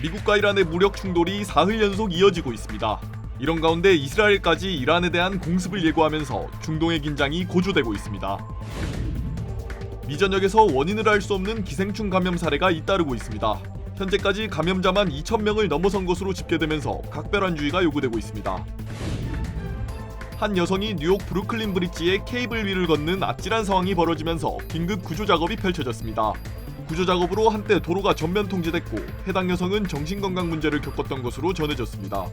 미국과 이란의 무력 충돌이 사흘 연속 이어지고 있습니다. 이런 가운데 이스라엘까지 이란에 대한 공습을 예고하면서 중동의 긴장이 고조되고 있습니다. 미 전역에서 원인을 알 수 없는 기생충 감염 사례가 잇따르고 있습니다. 현재까지 감염자만 2,000명을 넘어선 것으로 집계되면서 각별한 주의가 요구되고 있습니다. 한 여성이 뉴욕 브루클린 브릿지에 케이블 위를 걷는 아찔한 상황이 벌어지면서 긴급 구조 작업이 펼쳐졌습니다. 구조 작업으로 한때 도로가 전면 통제됐고 해당 여성은 정신건강 문제를 겪었던 것으로 전해졌습니다.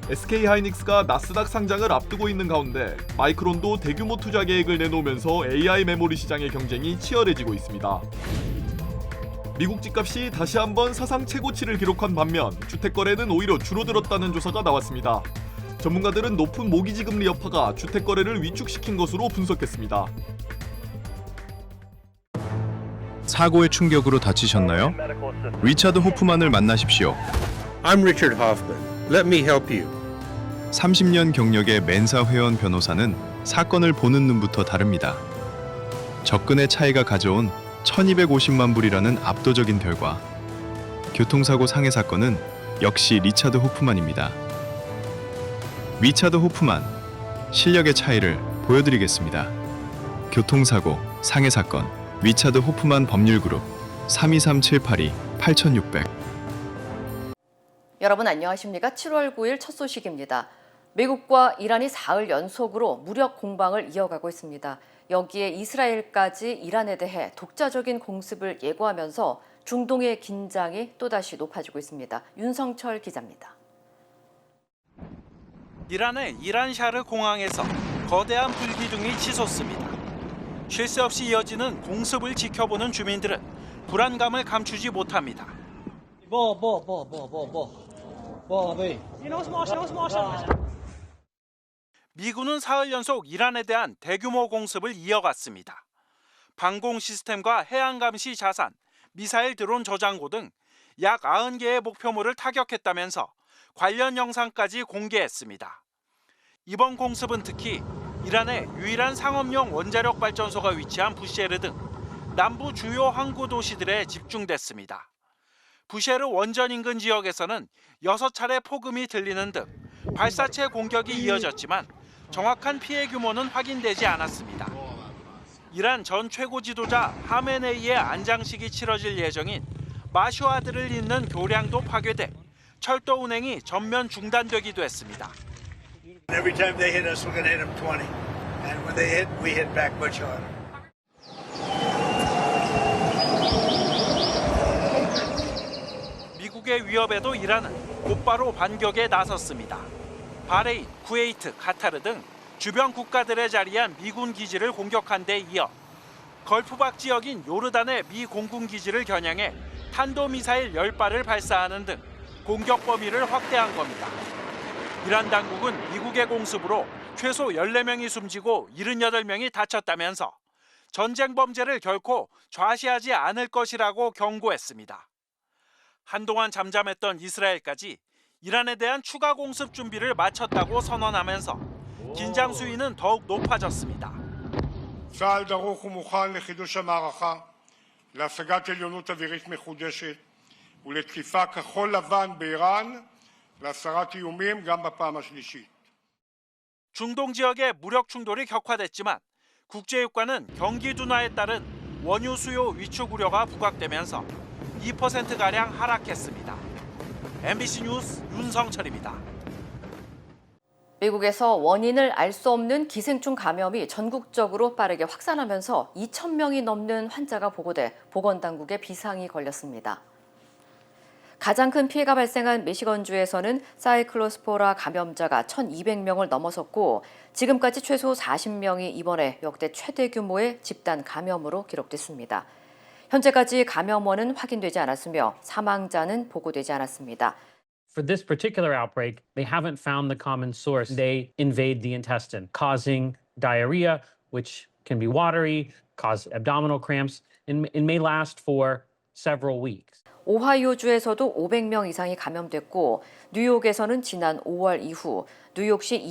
SK하이닉스가 나스닥 상장을 앞두고 있는 가운데 마이크론도 대규모 투자 계획을 내놓으면서 AI 메모리 시장의 경쟁이 치열해지고 있습니다. 미국 집값이 다시 한번 사상 최고치를 기록한 반면 주택 거래는 오히려 줄어들었다는 조사가 나왔습니다. 전문가들은 높은 모기지 금리 여파가 주택 거래를 위축시킨 것으로 분석했습니다. 사고의 충격으로 다치셨나요? 리차드 호프만을 만나십시오. I'm Richard Hoffman. Let me help you. 30년 경력의 맨사 회원 변호사는 사건을 보는 눈부터 다릅니다. 접근의 차이가 가져온 1250만 불이라는 압도적인 결과. 교통사고 상해 사건은 역시 리차드 호프만입니다. 리차드 호프만, 실력의 차이를 보여드리겠습니다. 교통사고, 상해 사건, 리차드 호프만 법률그룹 323-782-8600. 여러분 안녕하십니까? 7월 9일 첫 소식입니다. 미국과 이란이 사흘 연속으로 무력 공방을 이어가고 있습니다. 여기에 이스라엘까지 이란에 대해 독자적인 공습을 예고하면서 중동의 긴장이 또다시 높아지고 있습니다. 윤성철 기자입니다. 이란의 이란샤르 공항에서 거대한 불기둥이 치솟습니다. 쉴 새 없이 이어지는 공습을 지켜보는 주민들은 불안감을 감추지 못합니다. 미군은 사흘 연속 이란에 대한 대규모 공습을 이어갔습니다. 방공 시스템과 해양 감시 자산, 미사일 드론 저장고 등 약 90개의 목표물을 타격했다면서 관련 영상까지 공개했습니다. 이번 공습은 특히 이란의 유일한 상업용 원자력 발전소가 위치한 부셰르 등 남부 주요 항구 도시들에 집중됐습니다. 부셰르 원전 인근 지역에서는 6차례 폭음이 들리는 등 발사체 공격이 이어졌지만 정확한 피해 규모는 확인되지 않았습니다. 이란 전 최고 지도자 하메네이의 안장식이 치러질 예정인 마슈아드를 잇는 교량도 파괴돼 철도 운행이 전면 중단되기도 했습니다. Every time they hit us, we're going to hit them 20. And when they hit, we hit back much harder. 미국의 위협에도 이란은 곧바로 반격에 나섰습니다. 바레인, 쿠웨이트, 카타르 등 주변 국가들에 자리한 미군 기지를 공격한 데 이어 걸프박 지역인 요르단의 미 공군 기지를 겨냥해 탄도미사일 10발을 발사하는 등 공격 범위를 확대한 겁니다. 이란 당국은 미국의 공습으로 최소 14명이 숨지고 78명이 다쳤다면서 전쟁 범죄를 결코 좌시하지 않을 것이라고 경고했습니다. 한동안 잠잠했던 이스라엘까지 이란에 대한 추가 공습 준비를 마쳤다고 선언하면서 긴장 수위는 더욱 높아졌습니다. צה"ל דרוך ומוכן לחידוש המערכה, להשגת עליונות אווירית מחודשת ולתקיפה כחול לבן באיראן, להסרת איומים גם בפעם השלישית. 중동 지역의 무력 충돌이 격화됐지만 국제유가는 경기 둔화에 따른 원유 수요 위축 우려가 부각되면서 2%가량 하락했습니다. MBC 뉴스 윤성철입니다. 미국에서 원인을 알 수 없는 기생충 감염이 전국적으로 빠르게 확산하면서 2,000명이 넘는 환자가 보고돼 보건당국에 비상이 걸렸습니다. 가장 큰 피해가 발생한 미시건주에서는 사이클로스포라 감염자가 1,200명을 넘어섰고 지금까지 최소 40명이 입원해 역대 최대 규모의 집단 감염으로 기록됐습니다. 현재까지 감염원은 확인되지 않았으며 사망자는 보고되지 않았습니다. For this particular outbreak, they haven't found the common source. They invade the intestine, causing diarrhea, which can be watery, cause abdominal cramps, and it may last for several weeks. 오하이오주에서도 500명 이상이 감염됐고 뉴욕에서는 지난 5월 이후 뉴욕시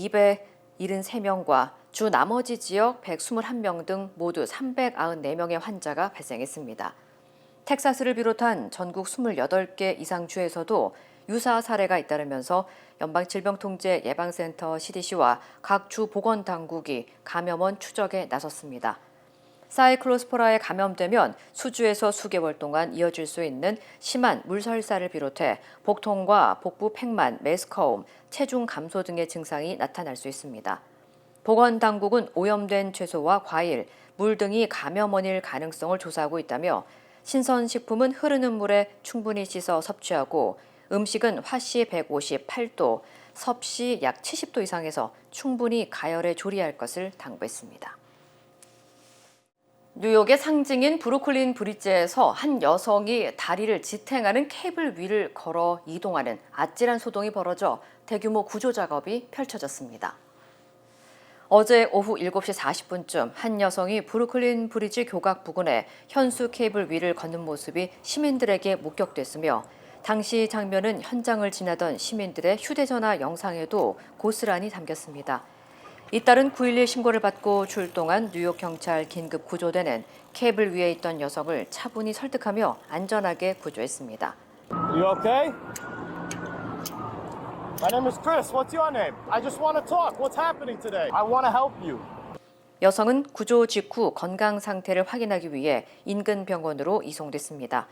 273명과 주 나머지 지역 121명 등 모두 394명의 환자가 발생했습니다. 텍사스를 비롯한 전국 28개 이상 주에서도 유사 사례가 잇따르면서 연방질병통제예방센터 CDC와 각 주 보건당국이 감염원 추적에 나섰습니다. 사이클로스포라에 감염되면 수주에서 수개월 동안 이어질 수 있는 심한 물설사를 비롯해 복통과 복부 팽만, 메스커움, 체중 감소 등의 증상이 나타날 수 있습니다. 보건당국은 오염된 채소와 과일, 물 등이 감염원일 가능성을 조사하고 있다며 신선식품은 흐르는 물에 충분히 씻어 섭취하고 음식은 화씨 158도, 섭씨 약 70도 이상에서 충분히 가열해 조리할 것을 당부했습니다. 뉴욕의 상징인 브루클린 브릿지에서 한 여성이 다리를 지탱하는 케이블 위를 걸어 이동하는 아찔한 소동이 벌어져 대규모 구조 작업이 펼쳐졌습니다. 어제 오후 7시 40분쯤 한 여성이 브루클린 브리지 교각 부근에 현수 케이블 위를 걷는 모습이 시민들에게 목격됐으며 당시 장면은 현장을 지나던 시민들의 휴대전화 영상에도 고스란히 담겼습니다. 잇따른 911 신고를 받고 출동한 뉴욕 경찰 긴급 구조대는 케이블 위에 있던 여성을 차분히 설득하며 안전하게 구조했습니다. You okay? My name is Chris. What's your name? I just want to talk. What's happening today? I want to help you. 여성은 구조 직후 건강 상태를 확인하기 위해 인근 병원으로 이송됐습니다.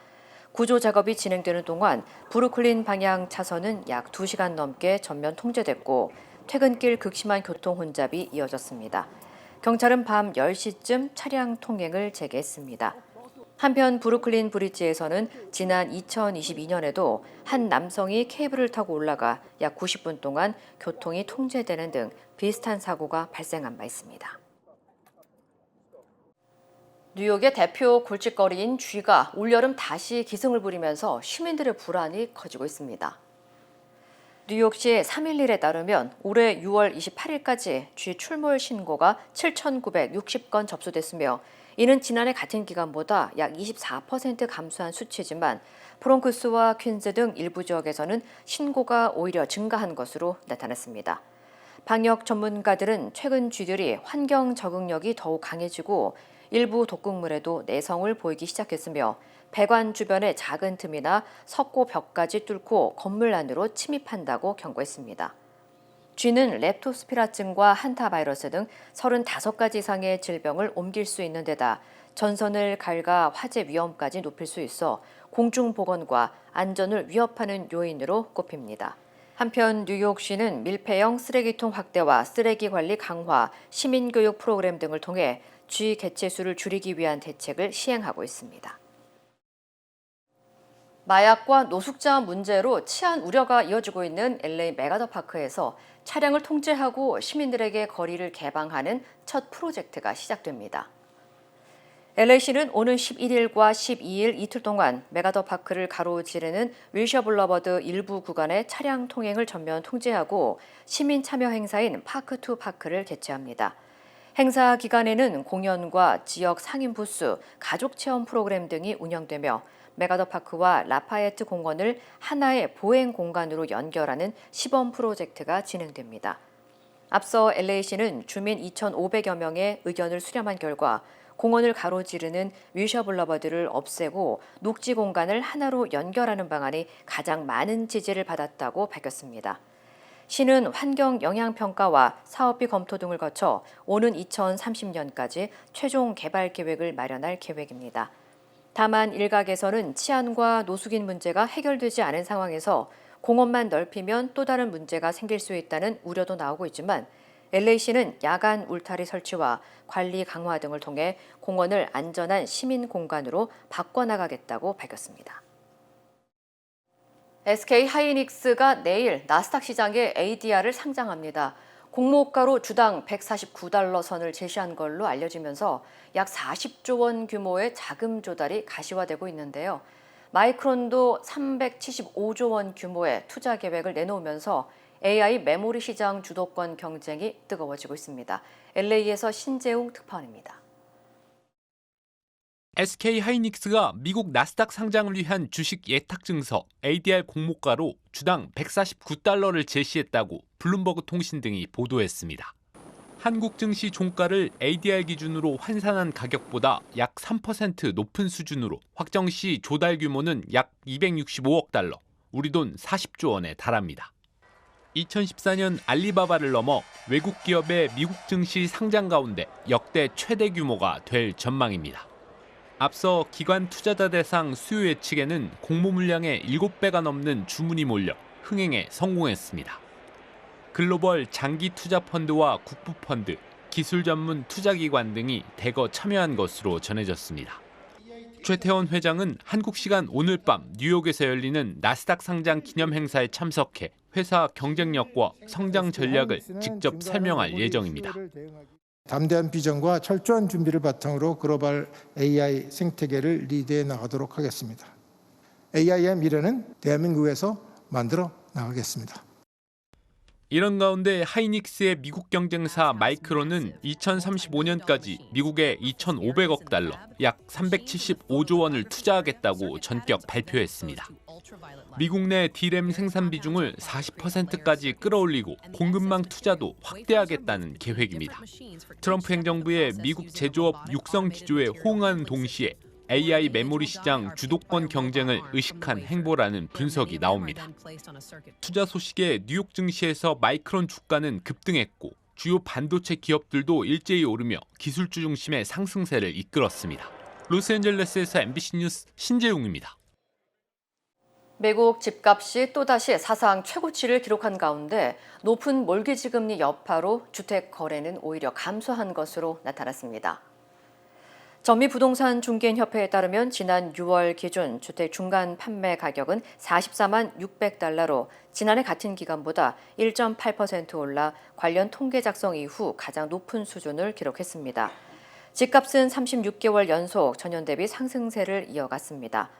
구조 작업이 진행되는 동안 브루클린 방향 차선은 약 2시간 넘게 전면 통제됐고 퇴근길 극심한 교통 혼잡이 이어졌습니다. 경찰은 밤 10시쯤 차량 통행을 재개했습니다. 한편 브루클린 브릿지에서는 지난 2022년에도 한 남성이 케이블을 타고 올라가 약 90분 동안 교통이 통제되는 등 비슷한 사고가 발생한 바 있습니다. 뉴욕의 대표 골칫거리인 쥐가 올여름 다시 기승을 부리면서 시민들의 불안이 커지고 있습니다. 뉴욕시 311에 따르면 올해 6월 28일까지 쥐 출몰 신고가 7,960건 접수됐으며 이는 지난해 같은 기간보다 약 24% 감소한 수치지만 브롱크스와 퀸즈 등 일부 지역에서는 신고가 오히려 증가한 것으로 나타났습니다. 방역 전문가들은 최근 쥐들이 환경 적응력이 더욱 강해지고 일부 독극물에도 내성을 보이기 시작했으며 배관 주변의 작은 틈이나 석고 벽까지 뚫고 건물 안으로 침입한다고 경고했습니다. 쥐는 렙토스피라증과 한타바이러스 등 35가지 이상의 질병을 옮길 수 있는 데다 전선을 갉아 화재 위험까지 높일 수 있어 공중보건과 안전을 위협하는 요인으로 꼽힙니다. 한편 뉴욕시는 밀폐형 쓰레기통 확대와 쓰레기 관리 강화, 시민교육 프로그램 등을 통해 쥐 개체수를 줄이기 위한 대책을 시행하고 있습니다. 마약과 노숙자 문제로 치안 우려가 이어지고 있는 LA 메가더파크에서 차량을 통제하고 시민들에게 거리를 개방하는 첫 프로젝트가 시작됩니다. LA시는 오는 11일과 12일 이틀 동안 메가더파크를 가로지르는 윌셔 블러버드 일부 구간의 차량 통행을 전면 통제하고 시민 참여 행사인 파크 투 파크를 개최합니다. 행사 기간에는 공연과 지역 상인 부스, 가족 체험 프로그램 등이 운영되며 메가더파크와 라파에트 공원을 하나의 보행 공간으로 연결하는 시범 프로젝트가 진행됩니다. 앞서 LA시는 주민 2,500여 명의 의견을 수렴한 결과 공원을 가로지르는 윌셔 블러버드를 없애고 녹지 공간을 하나로 연결하는 방안이 가장 많은 지지를 받았다고 밝혔습니다. 시는 환경 영향 평가와 사업비 검토 등을 거쳐 오는 2030년까지 최종 개발 계획을 마련할 계획입니다. 다만 일각에서는 치안과 노숙인 문제가 해결되지 않은 상황에서 공원만 넓히면 또 다른 문제가 생길 수 있다는 우려도 나오고 있지만 LA시는 야간 울타리 설치와 관리 강화 등을 통해 공원을 안전한 시민 공간으로 바꿔나가겠다고 밝혔습니다. SK 하이닉스가 내일 나스닥 시장에 ADR을 상장합니다. 공모가로 주당 $149 선을 제시한 걸로 알려지면서 약 40조 원 규모의 자금 조달이 가시화되고 있는데요. 마이크론도 375조 원 규모의 투자 계획을 내놓으면서 AI 메모리 시장 주도권 경쟁이 뜨거워지고 있습니다. LA에서 신재웅 특파원입니다. SK 하이닉스가 미국 나스닥 상장을 위한 주식 예탁 증서 ADR 공모가로 주당 $149를 제시했다고 블룸버그 통신 등이 보도했습니다. 한국 증시 종가를 ADR 기준으로 환산한 가격보다 약 3% 높은 수준으로 확정 시 조달 규모는 약 265억 달러, 우리 돈 40조 원에 달합니다. 2014년 알리바바를 넘어 외국 기업의 미국 증시 상장 가운데 역대 최대 규모가 될 전망입니다. 앞서 기관 투자자 대상 수요 예측에는 공모 물량의 7배가 넘는 주문이 몰려 흥행에 성공했습니다. 글로벌 장기 투자 펀드와 국부 펀드, 기술 전문 투자기관 등이 대거 참여한 것으로 전해졌습니다. 최태원 회장은 한국 시간 오늘 밤 뉴욕에서 열리는 나스닥 상장 기념 행사에 참석해 회사 경쟁력과 성장 전략을 직접 설명할 예정입니다. 담대한 비전과 철저한 준비를 바탕으로 글로벌 AI 생태계를 리드해 나가도록 하겠습니다. AI의 미래는 대한민국에서 만들어 나가겠습니다. 이런 가운데 하이닉스의 미국 경쟁사 마이크론은 2035년까지 미국에 2,500억 달러, 약 375조 원을 투자하겠다고 전격 발표했습니다. 미국 내 D램 생산 비중을 40%까지 끌어올리고 공급망 투자도 확대하겠다는 계획입니다. 트럼프 행정부의 미국 제조업 육성 기조에 호응하는 동시에 AI 메모리 시장 주도권 경쟁을 의식한 행보라는 분석이 나옵니다. 투자 소식에 뉴욕 증시에서 마이크론 주가는 급등했고 주요 반도체 기업들도 일제히 오르며 기술주 중심의 상승세를 이끌었습니다. 로스앤젤레스에서 MBC 뉴스 신재웅입니다. 미국 집값이 또다시 사상 최고치를 기록한 가운데 높은 몰기지 금리 여파로 주택 거래는 오히려 감소한 것으로 나타났습니다. 전미부동산중개인협회에 따르면 지난 6월 기준 주택 중간 판매 가격은 44만 600달러로 지난해 같은 기간보다 1.8% 올라 관련 통계 작성 이후 가장 높은 수준을 기록했습니다. 집값은 36개월 연속 전년 대비 상승세를 이어갔습니다.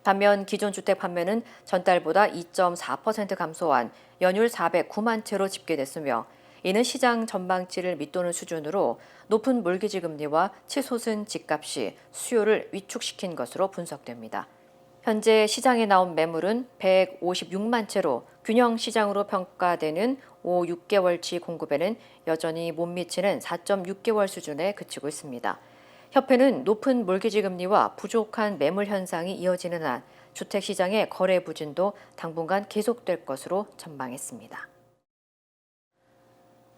반면 기존 주택 판매는 전달보다 2.4% 감소한 연율 409만 채로 집계됐으며 이는 시장 전망치를 밑도는 수준으로 높은 몰기지 금리와 치솟은 집값이 수요를 위축시킨 것으로 분석됩니다. 현재 시장에 나온 매물은 156만 채로 균형 시장으로 평가되는 6개월치 공급에는 여전히 못 미치는 4.6개월 수준에 그치고 있습니다. 협회는 높은 몰기지 금리와 부족한 매물 현상이 이어지는 한 주택 시장의 거래 부진도 당분간 계속될 것으로 전망했습니다.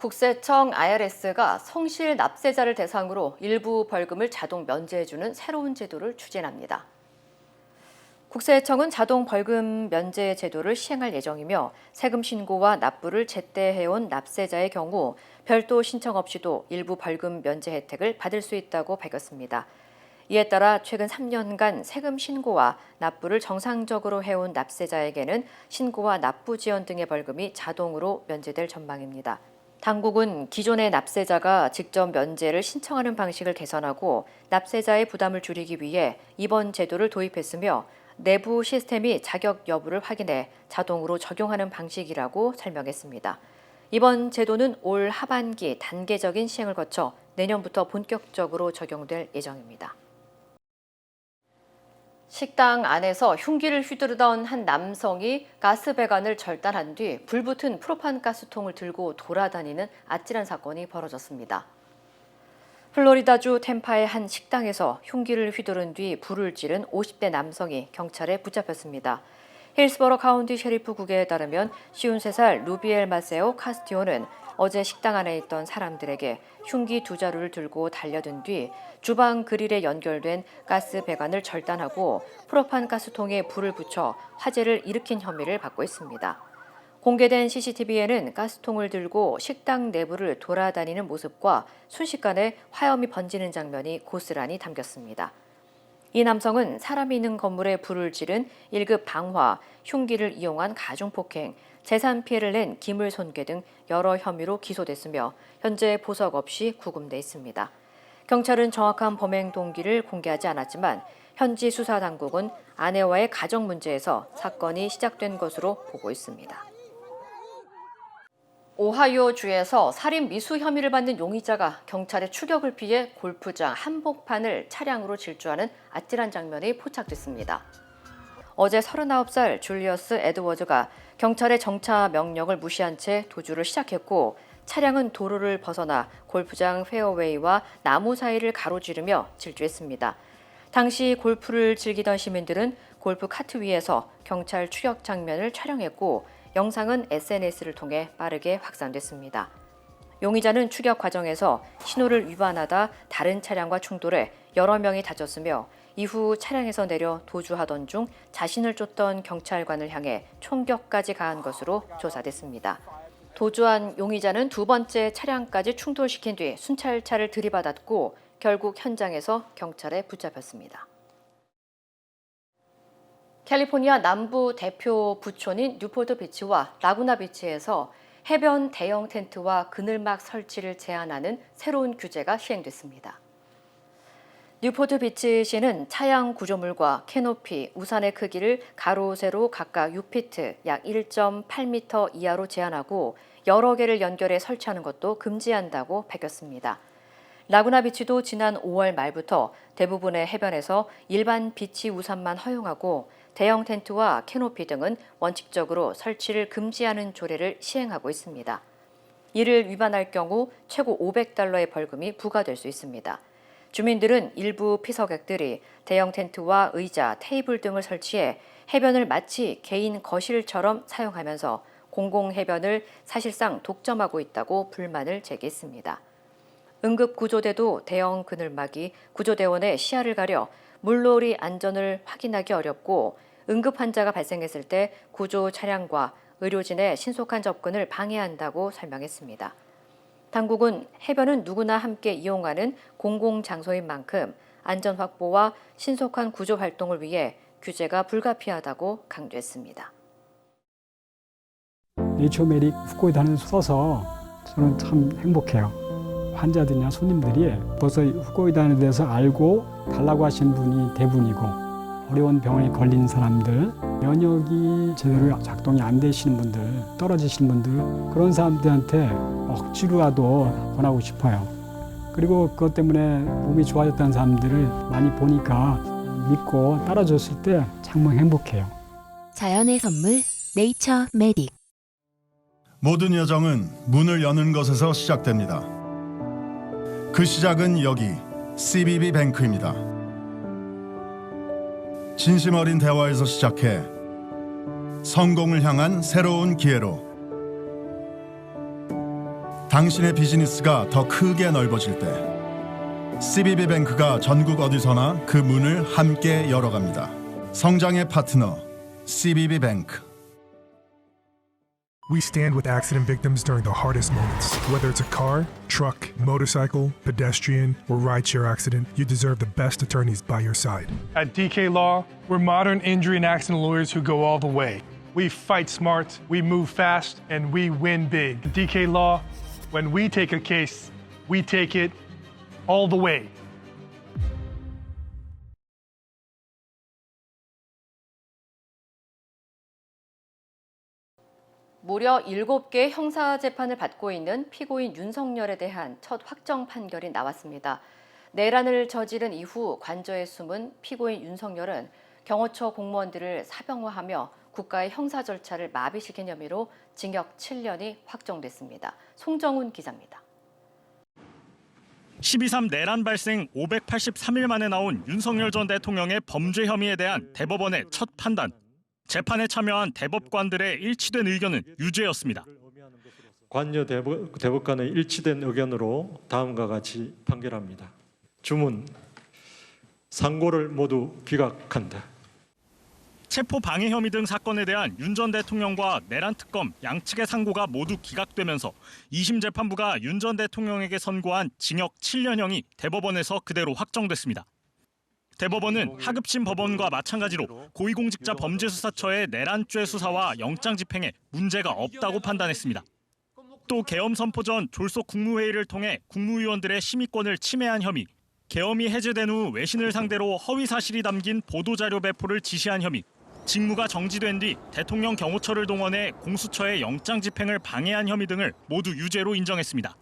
국세청 IRS가 성실 납세자를 대상으로 일부 벌금을 자동 면제해주는 새로운 제도를 추진합니다. 국세청은 자동 벌금 면제 제도를 시행할 예정이며 세금 신고와 납부를 제때 해온 납세자의 경우 별도 신청 없이도 일부 벌금 면제 혜택을 받을 수 있다고 밝혔습니다. 이에 따라 최근 3년간 세금 신고와 납부를 정상적으로 해온 납세자에게는 신고와 납부 지연 등의 벌금이 자동으로 면제될 전망입니다. 당국은 기존의 납세자가 직접 면제를 신청하는 방식을 개선하고 납세자의 부담을 줄이기 위해 이번 제도를 도입했으며 내부 시스템이 자격 여부를 확인해 자동으로 적용하는 방식이라고 설명했습니다. 이번 제도는 올 하반기 단계적인 시행을 거쳐 내년부터 본격적으로 적용될 예정입니다. 식당 안에서 흉기를 휘두르던 한 남성이 가스배관을 절단한 뒤 불붙은 프로판 가스통을 들고 돌아다니는 아찔한 사건이 벌어졌습니다. 플로리다주 템파의 한 식당에서 흉기를 휘두른 뒤 불을 지른 50대 남성이 경찰에 붙잡혔습니다. 힐스버러 카운티 셰리프국에 따르면 53살 루비엘 마세오 카스티오는 어제 식당 안에 있던 사람들에게 흉기 2자루를 들고 달려든 뒤 주방 그릴에 연결된 가스 배관을 절단하고 프로판 가스통에 불을 붙여 화재를 일으킨 혐의를 받고 있습니다. 공개된 CCTV에는 가스통을 들고 식당 내부를 돌아다니는 모습과 순식간에 화염이 번지는 장면이 고스란히 담겼습니다. 이 남성은 사람이 있는 건물에 불을 지른 1급 방화, 흉기를 이용한 가중폭행, 재산 피해를 낸 기물 손괴 등 여러 혐의로 기소됐으며 현재 보석 없이 구금돼 있습니다. 경찰은 정확한 범행 동기를 공개하지 않았지만 현지 수사 당국은 아내와의 가정 문제에서 사건이 시작된 것으로 보고 있습니다. 오하이오주에서 살인 미수 혐의를 받는 용의자가 경찰의 추격을 피해 골프장 한복판을 차량으로 질주하는 아찔한 장면이 포착됐습니다. 어제 39살 줄리어스 에드워즈가 경찰의 정차 명령을 무시한 채 도주를 시작했고 차량은 도로를 벗어나 골프장 페어웨이와 나무 사이를 가로지르며 질주했습니다. 당시 골프를 즐기던 시민들은 골프 카트 위에서 경찰 추격 장면을 촬영했고 영상은 SNS를 통해 빠르게 확산됐습니다. 용의자는 추격 과정에서 신호를 위반하다 다른 차량과 충돌해 여러 명이 다쳤으며 이후 차량에서 내려 도주하던 중 자신을 쫓던 경찰관을 향해 총격까지 가한 것으로 조사됐습니다. 도주한 용의자는 두 번째 차량까지 충돌시킨 뒤 순찰차를 들이받았고 결국 현장에서 경찰에 붙잡혔습니다. 캘리포니아 남부 대표 부촌인 뉴포트 비치와 라구나 비치에서 해변 대형 텐트와 그늘막 설치를 제한하는 새로운 규제가 시행됐습니다. 뉴포트 비치시는 차양 구조물과 캐노피, 우산의 크기를 가로, 세로 각각 6피트, 약 1.8m 이하로 제한하고 여러 개를 연결해 설치하는 것도 금지한다고 밝혔습니다. 라구나 비치도 지난 5월 말부터 대부분의 해변에서 일반 비치 우산만 허용하고 대형 텐트와 캐노피 등은 원칙적으로 설치를 금지하는 조례를 시행하고 있습니다. 이를 위반할 경우 최고 $500의 벌금이 부과될 수 있습니다. 주민들은 일부 피서객들이 대형 텐트와 의자, 테이블 등을 설치해 해변을 마치 개인 거실처럼 사용하면서 공공해변을 사실상 독점하고 있다고 불만을 제기했습니다. 응급구조대도 대형 그늘막이 구조대원의 시야를 가려 물놀이 안전을 확인하기 어렵고 응급 환자가 발생했을 때 구조 차량과 의료진의 신속한 접근을 방해한다고 설명했습니다. 당국은 해변은 누구나 함께 이용하는 공공장소인 만큼 안전 확보와 신속한 구조 활동을 위해 규제가 불가피하다고 강조했습니다. 네이처메딕 후코이다는 써서 저는 참 행복해요. 환자들이나 손님들이 벌써 후코이다에 대해서 알고 달라고 하시는 분이 대부분이고 어려운 병에 걸린 사람들, 면역이 제대로 작동이 안 되시는 분들, 떨어지시는 분들 그런 사람들한테 억지로라도 권하고 싶어요. 그리고 그것 때문에 몸이 좋아졌다는 사람들을 많이 보니까 믿고 따라줬을 때 정말 행복해요. 자연의 선물 네이처메딕. 모든 여정은 문을 여는 것에서 시작됩니다. 그 시작은 여기 CBB 뱅크입니다. 진심 어린 대화에서 시작해 성공을 향한 새로운 기회로 당신의 비즈니스가 더 크게 넓어질 때 CBB 뱅크가 전국 어디서나 그 문을 함께 열어갑니다. 성장의 파트너 CBB 뱅크. We stand with accident victims during the hardest moments. Whether it's a car, truck, motorcycle, pedestrian, or rideshare accident, you deserve the best attorneys by your side. At DK Law, we're modern injury and accident lawyers who go all the way. We fight smart, we move fast, and we win big. At DK Law, when we take a case, we take it all the way. 무려 7개 형사재판을 받고 있는 피고인 윤석열에 대한 첫 확정 판결이 나왔습니다. 내란을 저지른 이후 관저에 숨은 피고인 윤석열은 경호처 공무원들을 사병화하며 국가의 형사 절차를 마비시킨 혐의로 징역 7년이 확정됐습니다. 송정훈 기자입니다. 12.3 내란 발생 583일 만에 나온 윤석열 전 대통령의 범죄 혐의에 대한 대법원의 첫 판단. 재판에 참여한 대법관들의 일치된 의견은 유죄였습니다. 관여 대법관의 일치된 의견으로 다음과 같이 판결합니다. 주문, 상고를 모두 기각한다. 체포 방해 혐의 등 사건에 대한 윤 전 대통령과 내란 특검 양측의 상고가 모두 기각되면서 2심 재판부가 윤 전 대통령에게 선고한 징역 7년형이 대법원에서 그대로 확정됐습니다. 대법원은 하급심 법원과 마찬가지로 고위공직자 범죄수사처의 내란죄 수사와 영장 집행에 문제가 없다고 판단했습니다. 또 계엄 선포 전 졸속 국무회의를 통해 국무위원들의 심의권을 침해한 혐의, 계엄이 해제된 후 외신을 상대로 허위 사실이 담긴 보도자료 배포를 지시한 혐의, 직무가 정지된 뒤 대통령 경호처를 동원해 공수처의 영장 집행을 방해한 혐의 등을 모두 유죄로 인정했습니다.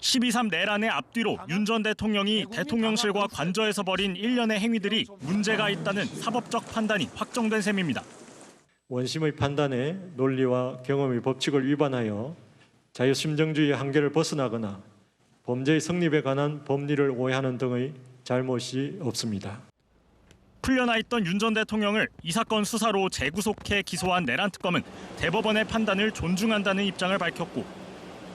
12.3 내란의 앞뒤로 윤 전 대통령이 대통령실과 관저에서 벌인 일련의 행위들이 문제가 있다는 사법적 판단이 확정된 셈입니다. 원심의 판단에 논리와 경험의 법칙을 위반하여 자유심정주의의 한계를 벗어나거나 범죄의 성립에 관한 법리를 오해하는 등의 잘못이 없습니다. 풀려나 있던 윤 전 대통령을 이 사건 수사로 재구속해 기소한 내란 특검은 대법원의 판단을 존중한다는 입장을 밝혔고,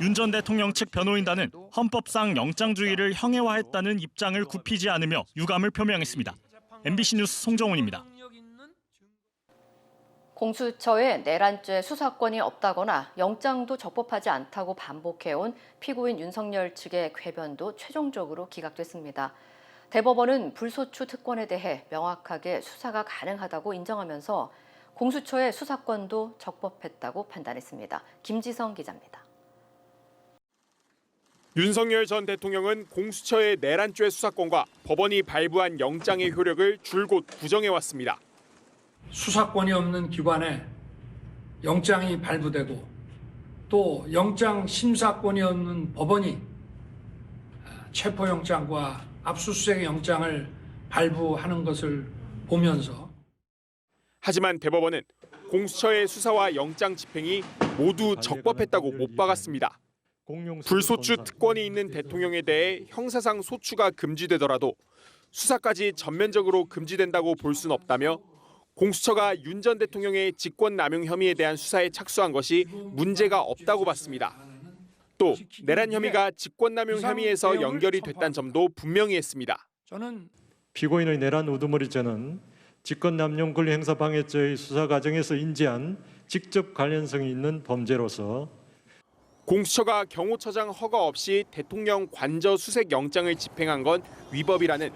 윤 전 대통령 측 변호인단은 헌법상 영장주의를 형해화했다는 입장을 굽히지 않으며 유감을 표명했습니다. MBC 뉴스 송정훈입니다. 공수처에 내란죄 수사권이 없다거나 영장도 적법하지 않다고 반복해온 피고인 윤석열 측의 궤변도 최종적으로 기각됐습니다. 대법원은 불소추 특권에 대해 명확하게 수사가 가능하다고 인정하면서 공수처의 수사권도 적법했다고 판단했습니다. 김지성 기자입니다. 윤석열 전 대통령은 공수처의 내란죄 수사권과 법원이 발부한 영장의 효력을 줄곧 부정해왔습니다. 수사권이 없는 기관에 영장이 발부되고 또 영장 심사권이 없는 법원이 체포영장과 압수수색 영장을 발부하는 것을 보면서, 하지만 대법원은 공수처의 수사와 영장 집행이 모두 적법했다고 못 박았습니다. 불소추 특권이 있는 대통령에 대해 형사상 소추가 금지되더라도 수사까지 전면적으로 금지된다고 볼 수는 없다며 공수처가 윤 전 대통령의 직권남용 혐의에 대한 수사에 착수한 것이 문제가 없다고 봤습니다. 또 내란 혐의가 직권남용 혐의에서 연결이 됐다는 점도 분명히 했습니다. 피고인의 내란 우두머리죄는 직권남용 권리행사방해죄의 수사 과정에서 인지한 직접 관련성이 있는 범죄로서 공수처가 경호처장 허가 없이 대통령 관저 수색 영장을 집행한 건 위법이라는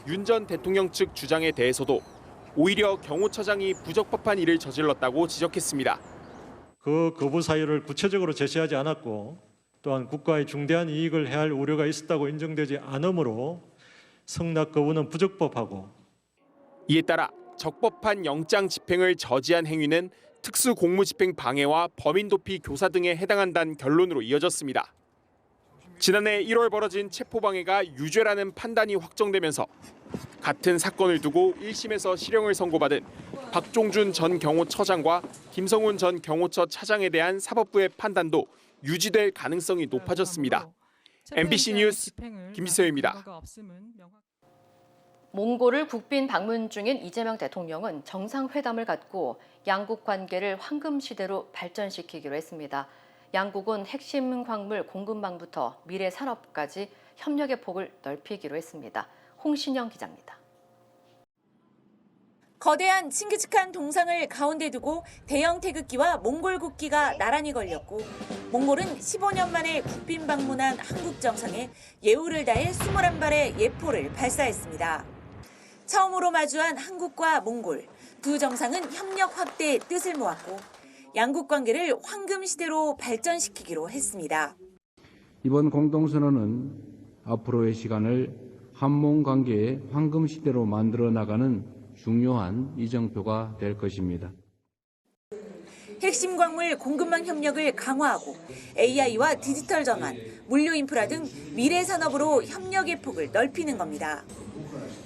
윤 전 대통령 측 주장에 대해서도 오히려 경호처장이 부적법한 일을 저질렀다고 지적했습니다. 그 거부 사유를 구체적으로 제시하지 않았고, 또한 국가의 중대한 이익을 해할 우려가 있었다고 인정되지 않으므로 성납 거부는 부적법하고, 이에 따라 적법한 영장 집행을 저지한 행위는 특수공무집행 방해와 범인도피 교사 등에 해당한다는 결론으로 이어졌습니다. 지난해 1월 벌어진 체포방해가 유죄라는 판단이 확정되면서 같은 사건을 두고 1심에서 실형을 선고받은 박종준 전 경호처장과 김성훈 전 경호처 차장에 대한 사법부의 판단도 유지될 가능성이 높아졌습니다. MBC 뉴스 김지서입니다. 몽골을 국빈 방문 중인 이재명 대통령은 정상회담을 갖고 양국 관계를 황금시대로 발전시키기로 했습니다. 양국은 핵심 광물 공급망부터 미래 산업까지 협력의 폭을 넓히기로 했습니다. 홍신영 기자입니다. 거대한 칭기즈칸 동상을 가운데 두고 대형 태극기와 몽골 국기가 나란히 걸렸고, 몽골은 15년 만에 국빈 방문한 한국 정상에 예우를 다해 21발의 예포를 발사했습니다. 처음으로 마주한 한국과 몽골, 두 정상은 협력 확대의 뜻을 모았고 양국 관계를 황금시대로 발전시키기로 했습니다. 이번 공동선언은 앞으로의 시간을 한몽 관계의 황금시대로 만들어 나가는 중요한 이정표가 될 것입니다. 핵심 광물 공급망 협력을 강화하고 AI와 디지털 전환, 물류 인프라 등 미래 산업으로 협력의 폭을 넓히는 겁니다.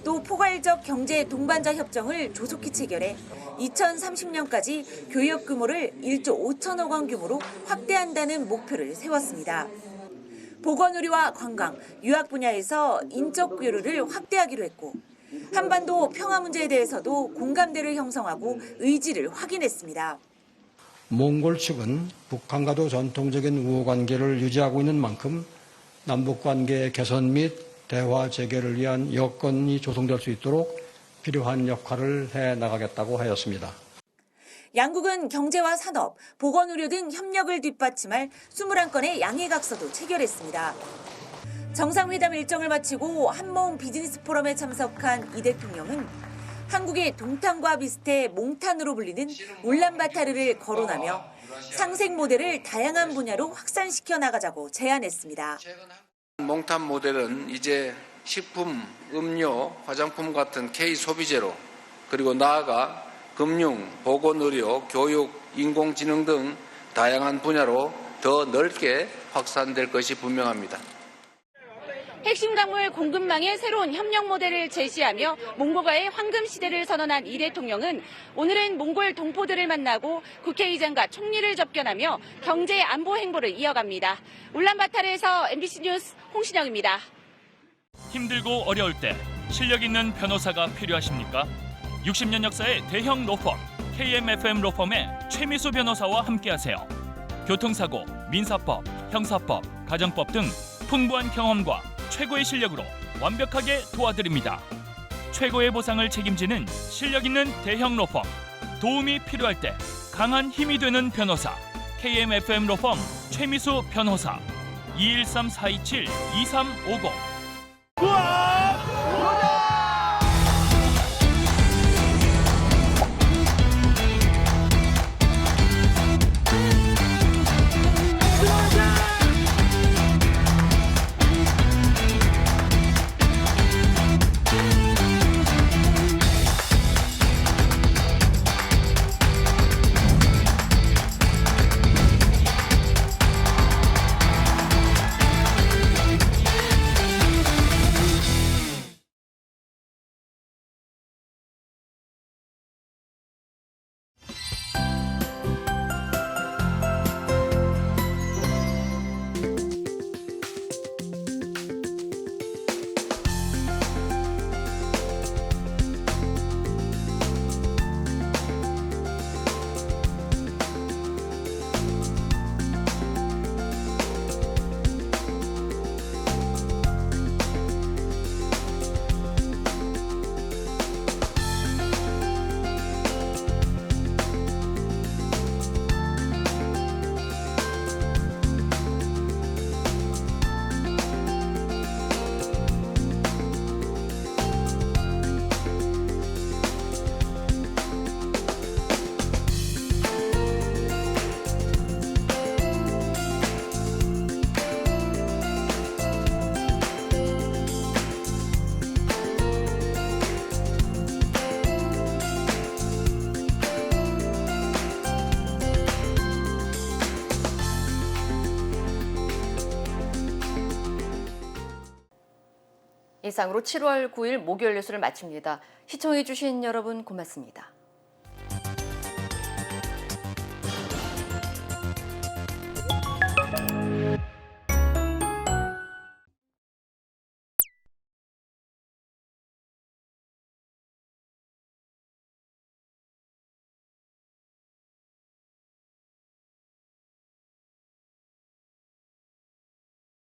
또 포괄적 경제 동반자 협정을 조속히 체결해 2030년까지 교역 규모를 1조 5천억 원 규모로 확대한다는 목표를 세웠습니다. 보건의료와 관광, 유학 분야에서 인적 교류를 확대하기로 했고, 한반도 평화 문제에 대해서도 공감대를 형성하고 의지를 확인했습니다. 몽골 측은 북한과도 전통적인 우호 관계를 유지하고 있는 만큼 남북 관계 개선 및 대화 재개를 위한 여건이 조성될 수 있도록 필요한 역할을 해 나가겠다고 하였습니다. 양국은 경제와 산업, 보건의료 등 협력을 뒷받침할 21건의 양해각서도 체결했습니다. 정상회담 일정을 마치고 한몽 비즈니스 포럼에 참석한 이 대통령은 한국의 동탄과 비슷해 몽탄으로 불리는 울란바타르를 거론하며 상생 모델을 다양한 분야로 확산시켜 나가자고 제안했습니다. 몽탄 모델은 이제 식품, 음료, 화장품 같은 K-소비재로, 그리고 나아가 금융, 보건의료, 교육, 인공지능 등 다양한 분야로 더 넓게 확산될 것이 분명합니다. 핵심 광물 공급망의 새로운 협력 모델을 제시하며 몽골과의 황금 시대를 선언한 이 대통령은 오늘은 몽골 동포들을 만나고 국회의장과 총리를 접견하며 경제 안보 행보를 이어갑니다. 울란바타르에서 MBC 뉴스 홍신영입니다. 힘들고 어려울 때 실력 있는 변호사가 필요하십니까? 60년 역사의 대형 로펌 KMFM 로펌의 최미수 변호사와 함께하세요. 교통사고, 민사법, 형사법, 가정법 등 풍부한 경험과 최고의 실력으로 완벽하게 도와드립니다. 최고의 보상을 책임지는 실력 있는 대형 로펌, 도움이 필요할 때 강한 힘이 되는 변호사 KMFM 로펌 최미수 변호사 213-427-2350. 이상으로 7월 9일 목요일 뉴스를 마칩니다. 시청해주신 여러분 고맙습니다.